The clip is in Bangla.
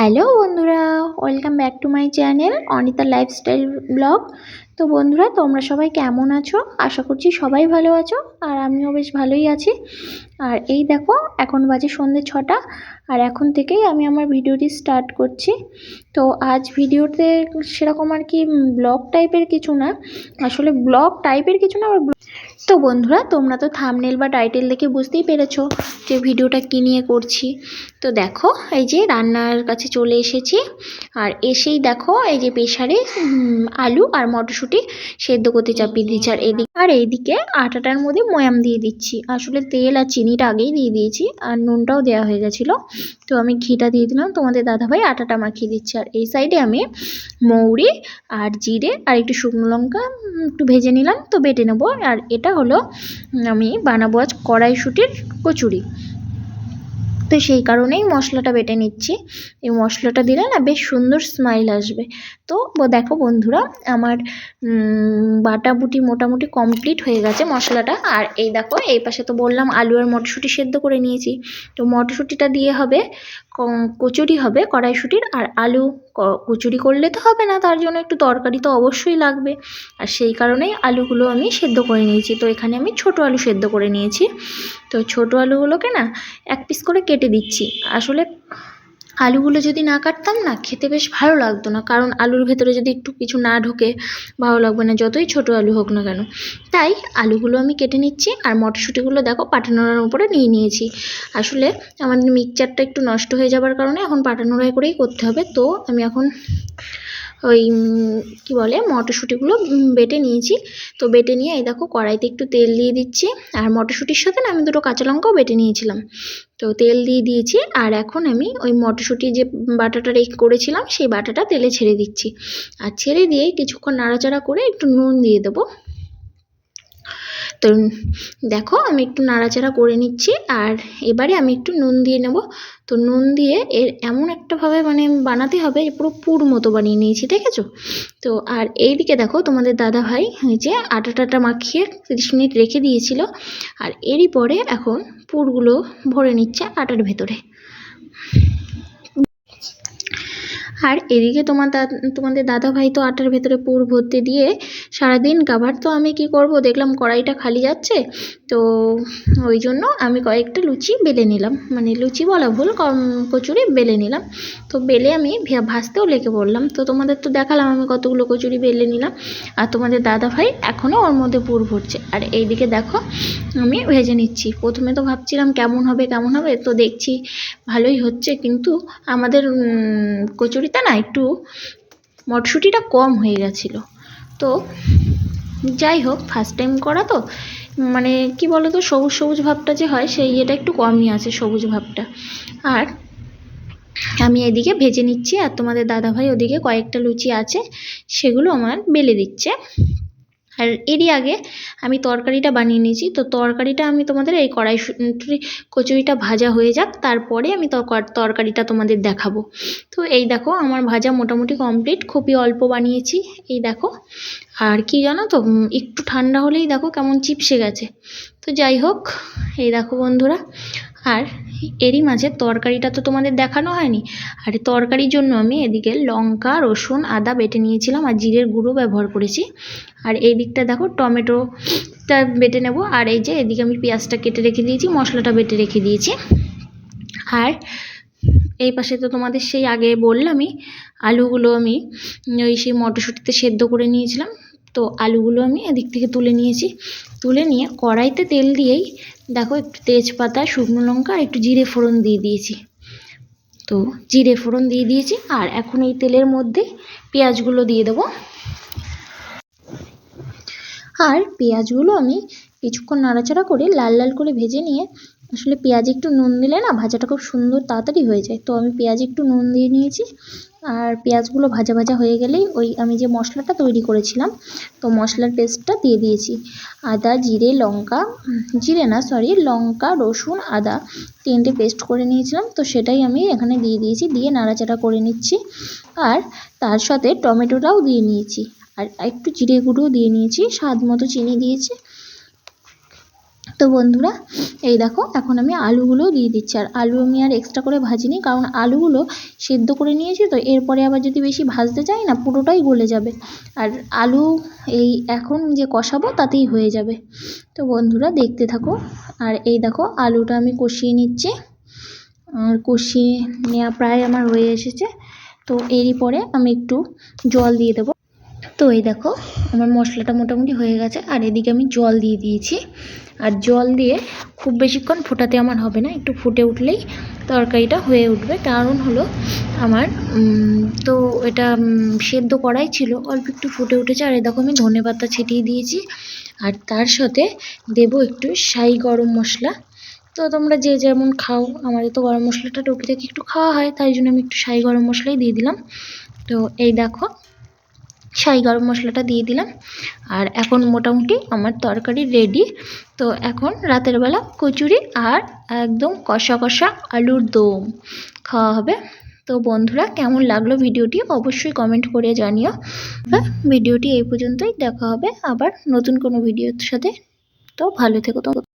হ্যালো বন্ধুরা, welcome back to my channel Anita lifestyle blog. তো বন্ধুরা, তোমরা সবাই কেমন আছো? আশা করছি সবাই ভালো আছো, আর আমিও বেশ ভালোই আছি। আর এই দেখো, এখন বাজে সন্ধ্যে 6টা, আর এখন থেকেই আমি আমার ভিডিওটি স্টার্ট করছি। তো আজ ভিডিওতে সেরকম আর কি ব্লগ টাইপের কিছু না, আসলে ব্লগ টাইপের কিছু না। তো বন্ধুরা, তোমরা তো থাম্বনেল বা টাইটেল দেখে বুঝতেই পেরেছো যে ভিডিওটা কী নিয়ে করছি। তো দেখো, এই যে রান্নার কাছে চলে এসেছি, আর এসেই দেখো এই যে প্রেসারে আলু আর মটরশুঁটি সেদ্ধ করতে চাপিয়ে দিচ্ছি। আর এইদিকে আটাটার মধ্যে ময়াম দিয়ে দিচ্ছি। আসলে তেল আর চিনিটা আগেই দিয়ে দিয়েছি, আর নুনটাও দেওয়া হয়ে গেছিলো। তো আমি ঘিটা দিয়ে দিলাম, তোমাদের দাদাভাই আটাটা মাখিয়ে দিচ্ছে। আর এই সাইডে আমি মৌরি আর জিরে আর একটু শুকনো লঙ্কা একটু ভেজে নিলাম, তো বেটে নেবো। আর এটা হলো আমি বানাবো আজ কড়াইশুঁটির কচুরি, তো সেই কারণেই মশলাটা বেটে নিচ্ছি। এই মশলাটা দিলে না বেশ সুন্দর স্মাইল আসবে। তো দেখো বন্ধুরা, আমার বাটাবুটি মোটামুটি কমপ্লিট হয়ে গেছে মশলাটা। আর এই দেখো, এই পাশে তো বললাম আলু আর মটরশুঁটি সেদ্ধ করে নিয়েছি। তো মটরশুঁটিটা দিয়ে হবে কচুরি, হবে কড়াইশুঁটির। আর আলু কচুরি করলে তো হবে না, তার জন্য একটু তরকারি তো অবশ্যই লাগবে, আর সেই কারণেই আলুগুলো আমি সেদ্ধ করে নিয়েছি। তো এখানে আমি ছোটো আলু সেদ্ধ করে নিয়েছি। তো ছোটো আলুগুলোকে না এক পিস করে কেটে দিচ্ছি। আসলে আলুগুলো যদি না কাটতাম না, খেতে বেশ ভালো লাগতো না, কারণ আলুর ভেতরে যদি একটু কিছু না ঢোকে ভালো লাগবে না, যতই ছোটো আলু হোক না কেন। তাই আলুগুলো আমি কেটে নিচ্ছি। আর মটরশুঁটিগুলো দেখো পাটানোড়ার উপরে নিয়ে নিয়েছি। আসলে আমাদের মিক্সচারটা একটু নষ্ট হয়ে যাবার কারণে এখন পাটানোড়ায় করেই করতে হবে। তো আমি এখন ওই কী বলে মটরশুঁটিগুলো বেটে নিয়েছি। তো বেটে নিয়ে এই দেখো কড়াইতে একটু তেল দিয়ে দিচ্ছি। আর মটরশুঁটির সাথে না আমি দুটো কাঁচা লঙ্কাও বেটে নিয়েছিলাম। তো তেল দিয়ে দিয়েছি, আর এখন আমি ওই মটরশুঁটি যে বাটাটা করেছিলাম সেই বাটাটা তেলে ছেড়ে দিচ্ছি। আর ছেড়ে দিয়ে কিছুক্ষণ নাড়াচাড়া করে একটু নুন দিয়ে দেবো। তো দেখো আমি একটু নাড়াচাড়া করে নিচ্ছি, আর এবারে আমি একটু নুন দিয়ে নেব। তো নুন দিয়ে এর এমন একটাভাবে বানাতে হবে, পুরো পুর মতো বানিয়ে নিয়েছি, দেখেছো? তো আর এইদিকে দেখো তোমাদের দাদাভাই যে আটাটা মাখিয়ে 30 মিনিট রেখে দিয়েছিল, আর এরই পরে এখন পুরগুলো ভরে নিচ্ছে আটার ভেতরে। আর এদিকে তোমাদের দাদাভাই তো আটার ভেতরে পুর ভর্তি দিয়ে সারাদিন কাবার। তো আমি কি করব, দেখলাম কড়াইটা খালি যাচ্ছে, তো ওই জন্য আমি কয়েকটা লুচি বেলে নিলাম, লুচি বলা ভুল, কচুরি বেলে নিলাম। তো বেলে আমি ভাজতেও লেগে পড়লাম। তো তোমাদের তো দেখালাম আমি কতগুলো কচুরি বেলে নিলাম, আর তোমাদের দাদাভাই এখনও ওর মধ্যে পুর ভরছে। আর এইদিকে দেখো আমি ভেজে নিচ্ছি। প্রথমে তো ভাবছিলাম কেমন হবে, তো দেখছি ভালোই হচ্ছে, কিন্তু আমাদের কচুরিতে না একটু মটরশুঁটিটা কম হয়ে গেছিলো। তো যাই হোক, ফার্স্ট টাইম করা তো কি বলো তো, সবুজ সবুজ ভাবটা যে হয় সেই এটা একটু কমই আছে, সবুজ ভাবটা। আর আমি এদিকে ভেজে নিচ্ছি, আর তোমাদের দাদাভাই ওদিকে কয়েকটা লুচি আছে সেগুলো আমার বেলে দিচ্ছে। আর এরই আগে আমি তরকারিটা বানিয়ে নিয়েছি। তো তরকারিটা আমি তোমাদের এই কচুরিটা ভাজা হয়ে যাক, তারপরে আমি তরকারিটা তোমাদের দেখাবো। তো এই দেখো আমার ভাজা মোটামুটি কমপ্লিট, খুবই অল্প বানিয়েছি। এই দেখো, আর কি জানো তো, একটু ঠান্ডা হলেই দেখো কেমন চিপসে গেছে। তো যাই হোক, এই দেখো বন্ধুরা, আর এরই মাঝে তরকারিটা তো তোমাদের দেখানো হয়নি। আর তরকারির জন্য আমি এদিকে লঙ্কা, রসুন, আদা বেটে নিয়েছিলাম, আর জিরের গুঁড়ো ব্যবহার করেছি। আর এই দিকটা দেখো টমেটোটা বেটে নেব। আর এই যে এদিকে আমি পেঁয়াজটা কেটে রেখে দিয়েছি, মশলাটা বেটে রেখে দিয়েছি। আর এই পাশে তো তোমাদের সেই আগে বললামই, আলুগুলো আমি সেই মটরশুঁটিতে সেদ্ধ করে নিয়েছিলাম। তো আলুগুলো আমি এদিক থেকে তুলে নিয়েছি। তুলে নিয়ে কড়াইতে তেল দিয়েই দেখো একটু তেজপাতা, শুকনো লঙ্কা আর একটু জিরে ফোড়ন দিয়ে দিয়েছি। তো জিরে ফোড়ন দিয়ে দিয়েছি, আর এখন এই তেলের মধ্যে পেঁয়াজগুলো দিয়ে দেবো। আর পেঁয়াজগুলো আমি কিছুক্ষণ নাড়াচাড়া করে লাল লাল করে ভেজে নিয়ে, আসলে পেঁয়াজে একটু নুন দিলে না ভাজাটা খুব সুন্দর তাড়াতাড়ি হয়ে যায়। তো আমি পেঁয়াজে একটু নুন দিয়ে নিয়েছি। আর পেঁয়াজগুলো ভাজা ভাজা হয়ে গেলেই ওই আমি যে মশলাটা তৈরি করেছিলাম, তো মশলার পেস্টটা দিয়ে দিয়েছি। আদা, জিরে, লঙ্কা, রসুন, আদা 3টে পেস্ট করে নিয়েছিলাম, তো সেটাই আমি এখানে দিয়ে দিয়েছি। দিয়ে নাড়াচাড়া করে নিচ্ছি, আর তার সাথে টমেটোটাও দিয়ে নিয়েছি, আর একটু জিরে গুঁড়ো দিয়ে নিয়েছি, স্বাদ মতো চিনি দিয়েছি। তো বন্ধুরা এই দেখো এখন আমি আলুগুলো দিয়ে দিচ্ছি। আর আলু আমি আর এক্সট্রা করে ভাজিনি, কারণ আলুগুলো সেদ্ধ করে নিয়েছি, তো এরপরে আবার যদি বেশি ভাজতে যাই না পুরোটাই গলে যাবে। আর আলু এই এখন যে কষাবো তাতেই হয়ে যাবে। তো বন্ধুরা দেখতে থাকো। আর এই দেখো আলুটা আমি কষিয়ে নিচ্ছি, আর কষিয়ে নেওয়া প্রায় আমার হয়ে এসেছে। তো এরই পরে আমি একটু জল দিয়ে দেবো। তো এই দেখো আমার মশলাটা মোটামুটি হয়ে গেছে, আর এদিকে আমি জল দিয়ে দিয়েছি। আর জল দিয়ে খুব বেশিক্ষণ ফোটাতে আমার হবে না, একটু ফুটে উঠলেই তরকারিটা হয়ে উঠবে। কারণ হলো আমার তো এটা সেদ্ধ করাই ছিল, অল্প একটু ফুটে উঠেছে। আর এই দেখো আমি ধনেপাতা ছিটিয়ে দিয়েছি, আর তার সাথে দেবো একটু শাহি গরম মশলা। তো তোমরা যে যেমন খাও, আমাদের তো গরম মশলাটা টুকিটাকি একটু খাওয়া হয়, তাই জন্য আমি একটু শাহি গরম মশলাই দিয়ে দিলাম। তো এই দেখো শাহি গরম মশলাটা দিয়ে দিলাম, আর এখন মোটামুটি আমার তরকারি রেডি। তো এখন রাতের বেলা কচুরি আর একদম কষা কষা আলুর দম খাওয়া হবে। তো বন্ধুরা কেমন লাগলো ভিডিওটি অবশ্যই কমেন্ট করে জানিও। ভিডিওটি এই পর্যন্তই, দেখা হবে আবার নতুন কোনো ভিডিওর সাথে। তো ভালো থেকো। তো